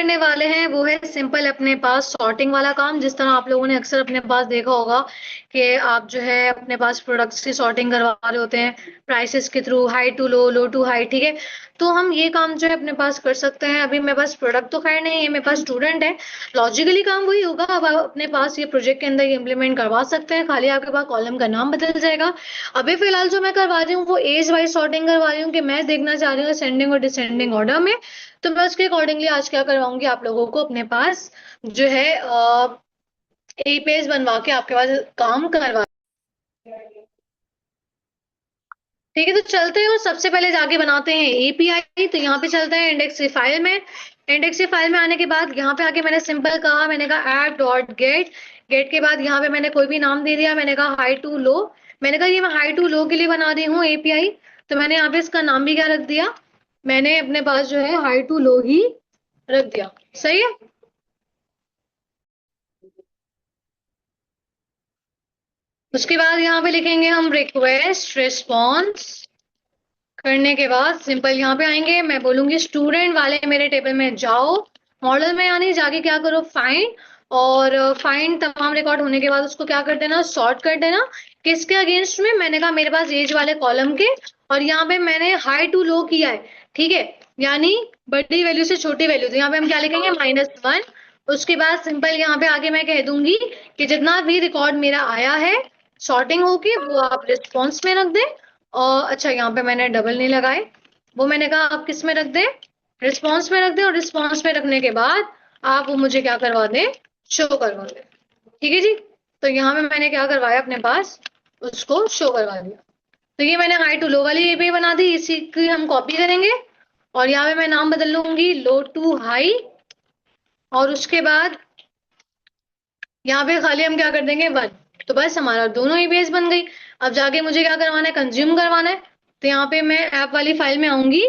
करने वाले हैं वो है सिंपल अपने पास सॉर्टिंग वाला काम। जिस तरह आप लोगों ने अक्सर अपने पास देखा होगा कि आप जो है अपने पास प्रोडक्ट्स की सॉर्टिंग करवा रहे होते हैं प्राइसेस के through, high to low, low to high, ठीक है। तो हम ये काम जो है अपने पास कर सकते हैं। अभी मेरे पास प्रोडक्ट तो खैर नहीं है, मेरे पास स्टूडेंट है। लॉजिकली काम वही होगा। अब आप अपने पास ये प्रोजेक्ट के अंदर इम्प्लीमेंट करवा सकते हैं, खाली आपके पास कॉलम का नाम बदल जाएगा। अभी फिलहाल जो मैं करवा रही हूँ वो एज वाइज सॉर्टिंग करवा रही हूँ कि मैं देखना चाह रही हूँ असेंडिंग और डिसेंडिंग ऑर्डर में। तो मैं उसके अकॉर्डिंगली आज क्या करवाऊंगी, आप लोगों को अपने पास जो है ए पेज बनवा के आपके पास काम करवा। ठीक है, तो चलते हैं और सबसे पहले जाके बनाते हैं एपीआई। तो यहाँ पे चलते हैं इंडेक्स फाइल में। इंडेक्स फाइल में आने के बाद यहाँ पे आके मैंने सिंपल कहा, मैंने कहा ऐप डॉट गेट। गेट के बाद यहाँ पे मैंने कोई भी नाम दे दिया, मैंने कहा हाई टू लो। मैंने कहा ये मैं हाई टू लो के लिए बना रही हूँ एपीआई। तो मैंने यहाँ पे इसका नाम भी क्या रख दिया, मैंने अपने पास जो है हाई टू लो ही रख दिया। सही है। उसके बाद यहाँ पे लिखेंगे हम रिक्वेस्ट रिस्पॉन्स। करने के बाद सिंपल यहाँ पे आएंगे, मैं बोलूंगी स्टूडेंट वाले मेरे टेबल में जाओ। मॉडल में यानी जाके क्या करो, फाइंड। और फाइंड तमाम रिकॉर्ड होने के बाद उसको क्या कर देना, सॉर्ट कर देना। किसके अगेंस्ट में, मैंने कहा मेरे पास एज वाले कॉलम के। और यहाँ पे मैंने हाई टू लो किया है, ठीक है। यानी बड़ी वैल्यू से छोटी वैल्यू, तो यहाँ पे हम क्या लिखेंगे, -1। उसके बाद सिंपल यहाँ पे आगे मैं कह दूंगी कि जितना भी रिकॉर्ड मेरा आया है सॉर्टिंग होके वो आप रिस्पॉन्स में रख दें। और अच्छा, यहाँ पे मैंने डबल नहीं लगाए, वो मैंने कहा आप किस में रख दें, रिस्पॉन्स में रख दें। और रिस्पॉन्स में रखने के बाद आप वो मुझे क्या करवा दें, शो करवा दें। ठीक है जी। तो यहाँ पे मैंने क्या करवाया अपने पास, उसको शो करवा दिया। तो ये मैंने हाई टू लो वाली एपीआई बना दी, इसी की हम कॉपी करेंगे। और यहाँ पे मैं नाम बदल लूंगी लो टू हाई। और उसके बाद यहाँ पे खाली हम क्या कर देंगे, 1। तो बस हमारा दोनों ईमेज बन गई। अब जाके मुझे क्या करवाना है, कंज्यूम करवाना है। तो यहाँ पे मैं ऐप वाली फाइल में आऊंगी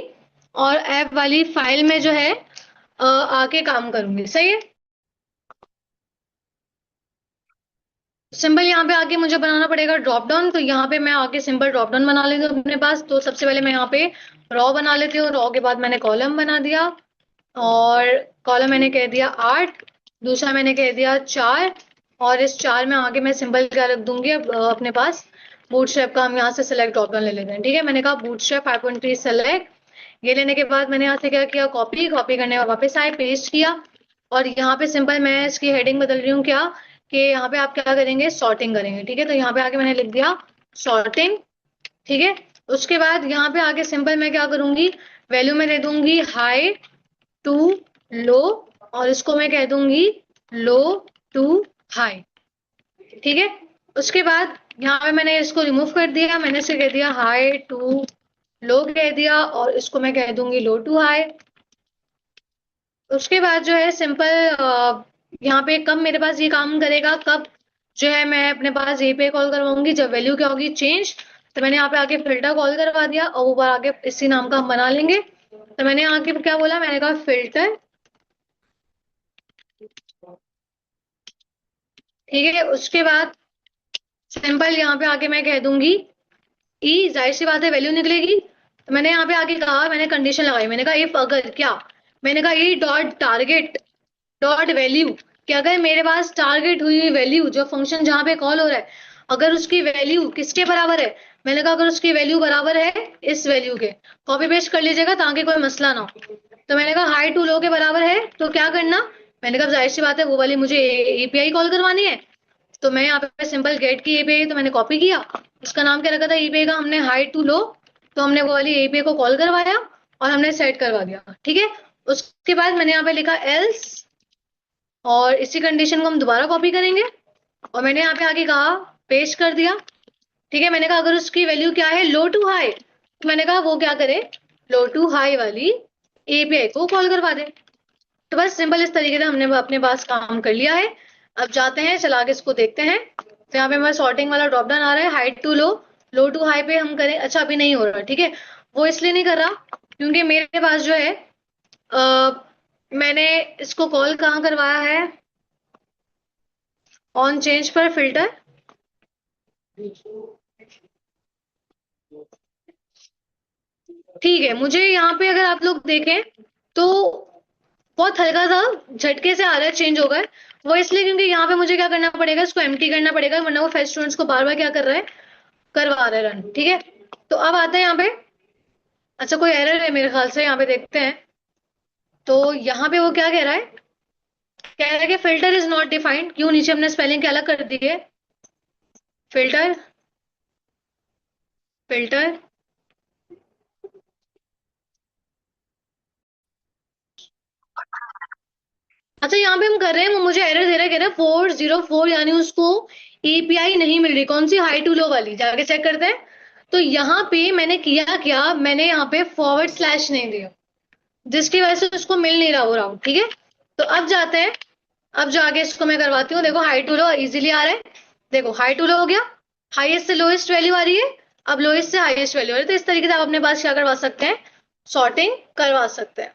और ऐप वाली फाइल में जो है आके काम करूंगी। सही है। सिंपल यहाँ पे आके मुझे बनाना पड़ेगा ड्रॉप डाउन। तो यहाँ पे मैं आके सिंपल ड्रॉप डाउन बना लेती हूँ अपने पास। तो सबसे पहले मैं यहाँ पे रॉ बना लेती हूँ, रॉ के बाद मैंने कॉलम बना दिया। और कॉलम मैंने कह दिया 8, दूसरा मैंने कह दिया 4। और इस 4 में आगे मैं सिंबल क्या रख दूंगी, अब अपने पास बूटस्ट्रैप का हम यहाँ से सेलेक्ट ड्रॉप डाउन ले लेते हैं। ठीक है, मैंने कहा बूटस्ट्रैप 5.3 सेलेक्ट। ये लेने के बाद मैंने यहाँ से क्या किया, कॉपी। कॉपी करने के बाद वापस आए, पेस्ट किया। और यहाँ पे सिंपल मैं इसकी हेडिंग बदल रही हूँ क्या, कि यहाँ पे आप क्या करेंगे, सॉर्टिंग करेंगे। ठीक है, तो यहाँ पे आके मैंने लिख दिया सॉर्टिंग। ठीक है। उसके बाद यहाँ पे आके सिंपल मैं क्या करूंगी, वैल्यू में दे दूंगी हाई टू लो। और इसको मैं कह दूंगी लो टू हाई। ठीक है। उसके बाद यहाँ पे मैंने इसको रिमूव कर दिया, मैंने इसे कह दिया हाई टू लो कह दिया। और इसको मैं कह दूंगी लो टू हाई। उसके बाद जो है सिंपल यहाँ पे कब मेरे पास ये काम करेगा, कब जो है मैं अपने पास एपीआई कॉल करवाऊंगी, जब वैल्यू क्या होगी, चेंज। तो मैंने यहाँ पे आके फिल्टर कॉल करवा दिया और वो बार आगे इसी नाम का हम बना लेंगे। तो मैंने यहाँ के क्या बोला, मैंने कहा फिल्टर। ठीक है। उसके बाद सिंपल यहाँ पे आके मैं कह दूंगी ई, जाहिर सी बात है वैल्यू निकलेगी। तो मैंने यहाँ पे आके कहा, मैंने कंडीशन लगाई, मैंने कहा इफ अगर क्या, मैंने कहा E dot target dot value, कि अगर मेरे पास टारगेट हुई वैल्यू जो फंक्शन जहां पे कॉल हो रहा है, अगर उसकी वैल्यू किसके बराबर है, मैंने कहा अगर उसकी वैल्यू बराबर है इस वैल्यू के, कॉपी पेस्ट कर लीजिएगा ताकि कोई मसला ना हो। तो मैंने कहा हाई टू लो के बराबर है, तो क्या करना, मैंने कहा जाहिर सी बात है वो वाली मुझे एपीआई कॉल करवानी है। तो मैं यहाँ पे सिंपल गेट की एपीआई तो मैंने कॉपी किया। उसका नाम क्या रखा था एपीआई का, हमने हाई टू लो। तो हमने वो वाली एपीआई को कॉल करवाया और हमने सेट करवा दिया। ठीक है। उसके बाद मैंने यहाँ पे लिखा एल्स। और इसी कंडीशन को हम दोबारा कॉपी करेंगे। और मैंने यहाँ पे आगे कहा पेस्ट कर दिया। ठीक है, मैंने कहा अगर उसकी वैल्यू क्या है, लो टू हाई, तो मैंने कहा वो क्या करे, लो टू हाई वाली एपीआई को कॉल करवा दे। तो बस सिंपल इस तरीके से हमने अपने पास काम कर लिया है। अब जाते हैं चला के इसको देखते हैं। तो यहाँ पे हमारा सॉर्टिंग वाला ड्रॉप डाउन आ रहा है, high to low, low to high पे हम करें। अच्छा, अभी नहीं हो रहा। ठीक है, वो इसलिए नहीं कर रहा क्योंकि मेरे पास जो है आ, मैंने इसको कॉल कहाँ करवाया है, ऑन चेंज पर फिल्टर। ठीक है, मुझे यहाँ पे अगर आप लोग देखें तो बहुत हल्का सा झटके से आ रहा है, चेंज हो गया है। वो इसलिए क्योंकि यहाँ पे मुझे क्या करना पड़ेगा, इसको एम्प्टी करना पड़ेगा, वरना वो फेस्ट स्टूडेंट्स को बार बार क्या कर रहा है, करवा रहा है रन। ठीक है, तो अब आते हैं यहाँ पे। अच्छा, कोई एरर है मेरे ख्याल से, यहाँ पे देखते हैं। तो यहाँ पे वो क्या कह रहा है, कह रहा है कि फिल्टर इज नॉट डिफाइंड। क्यों, नीचे हमने स्पेलिंग क्या अलग कर दी है, फिल्टर, फिल्टर। अच्छा, यहाँ पे हम कर रहे हैं, वो मुझे एरर दे रहा है, कह रहा है 404, यानी उसको एपीआई नहीं मिल रही। कौन सी, हाई टू लो वाली, जाके चेक करते हैं। तो यहाँ पे मैंने किया क्या, मैंने यहाँ पे फॉरवर्ड स्लैश नहीं दिया, जिसकी वजह से उसको मिल नहीं रहा वो राउट। ठीक है, तो अब जाते हैं, अब जाके इसको मैं करवाती हूँ। देखो हाई टू लो इजीली आ रहा है, देखो हाई टू लो हो गया, हाईएस्ट से लोएस्ट वैल्यू आ रही है, अब लोएस्ट से हाईएस्ट वैल्यू आ रही है। तो इस तरीके से आप अपने पास क्या करवा सकते हैं, सॉर्टिंग करवा सकते हैं।